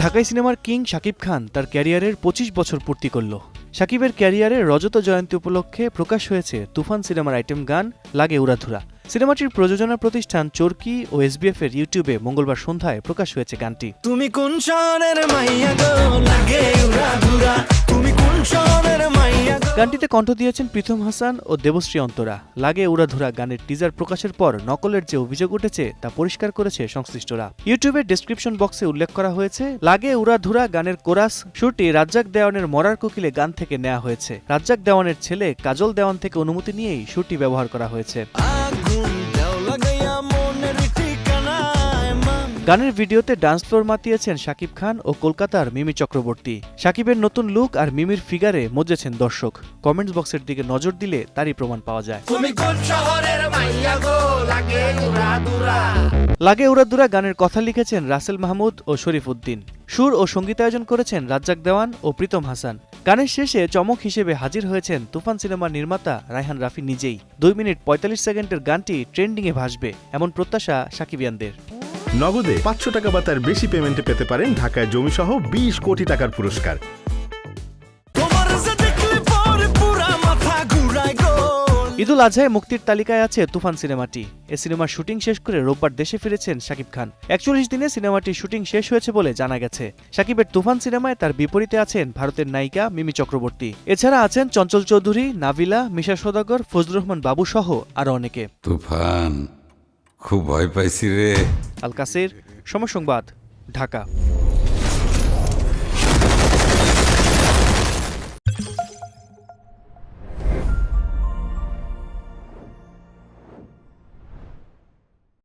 ঢাকাই সিনেমার কিং শাকিব খান তার ক্যারিয়ারের ২৫ বছর পূর্তি করল। শাকিবের ক্যারিয়ারের রজত জয়ন্তী উপলক্ষে প্রকাশ হয়েছে তুফান সিনেমার আইটেম গান লাগে উড়াধুরা। সিনেমাটির প্রযোজনা প্রতিষ্ঠান চরকি ও এসবিএফ এর ইউটিউবে মঙ্গলবার সন্ধ্যায় প্রকাশ হয়েছে গানটি। তুমি কোন শহরের মাইয়া গো লাগে উড়াধুরা, তুমি কোন শহরের মাইয়া গো। গানটিতে কণ্ঠ দিয়েছেন প্রীতম হাসান ও দেবশ্রী অন্তরা। লাগে উড়াধুরা গানের টিজার প্রকাশের পর নকলের যে অভিযোগ উঠেছে তা পরিষ্কার করেছে সংশ্লিষ্টরা। ইউটিউবের ডেসক্রিপশন বক্সে উল্লেখ করা হয়েছে, লাগে উড়াধুরা গানের কোরাস সুরটি রাজ্জাক দেওয়ানের মরার কোকিলে গান থেকে নেওয়া হয়েছে। রাজ্জাক দেওয়ানের ছেলে কাজল দেওয়ান থেকে অনুমতি নিয়েই সুরটি ব্যবহার করা হয়েছে। গানের ভিডিওতে ডান্স ফ্লোর মাতিয়েছেন শাকিব খান ও কলকাতার মিমি চক্রবর্তী। শাকিবের নতুন লুক আর মিমির ফিগারে মজেছেন দর্শক। কমেন্টস বক্সের দিকে নজর দিলে তারই প্রমাণ পাওয়া যায়। লাগে উড়াধুরা গানের কথা লিখেছেন রাসেল মাহমুদ ও শরীফ উদ্দিন। সুর ও সঙ্গীতায়োজন করেছেন রাজ্জাক দেওয়ান ও প্রীতম হাসান। গানের শেষে চমক হিসেবে হাজির হয়েছেন তুফান সিনেমার নির্মাতা রায়হান রাফি নিজেই। 2 মিনিট 45 সেকেন্ডের গানটি ট্রেন্ডিংয়ে ভাসবে এমন প্রত্যাশা সাকিবিয়ানদের। নগদে 500 টাকা বা তার বেশি পেমেন্টে পেতে পারেন ঢাকায় জমিসহ 20 কোটি টাকার পুরস্কার। ঈদুল আজহায় মুক্তির তালিকায় আছে তুফান সিনেমাটি। এ সিনেমার শুটিং শেষ করে রোববার দেশে ফিরেছেন শাকিব খান। 41 দিনে সিনেমাটির শুটিং শেষ হয়েছে বলে জানা গেছে। শাকিবের তুফান সিনেমায় তার বিপরীতে আছেন ভারতের নায়িকা মিমি চক্রবর্তী। এছাড়া আছেন চঞ্চল চৌধুরী, নাবিলা, মিশা সওদাগর, ফজলুর রহমান বাবু সহ আরো অনেকে। তুফান খুব ভয় পাইছি রে। আল কাসির, সময় সংবাদ, ঢাকা।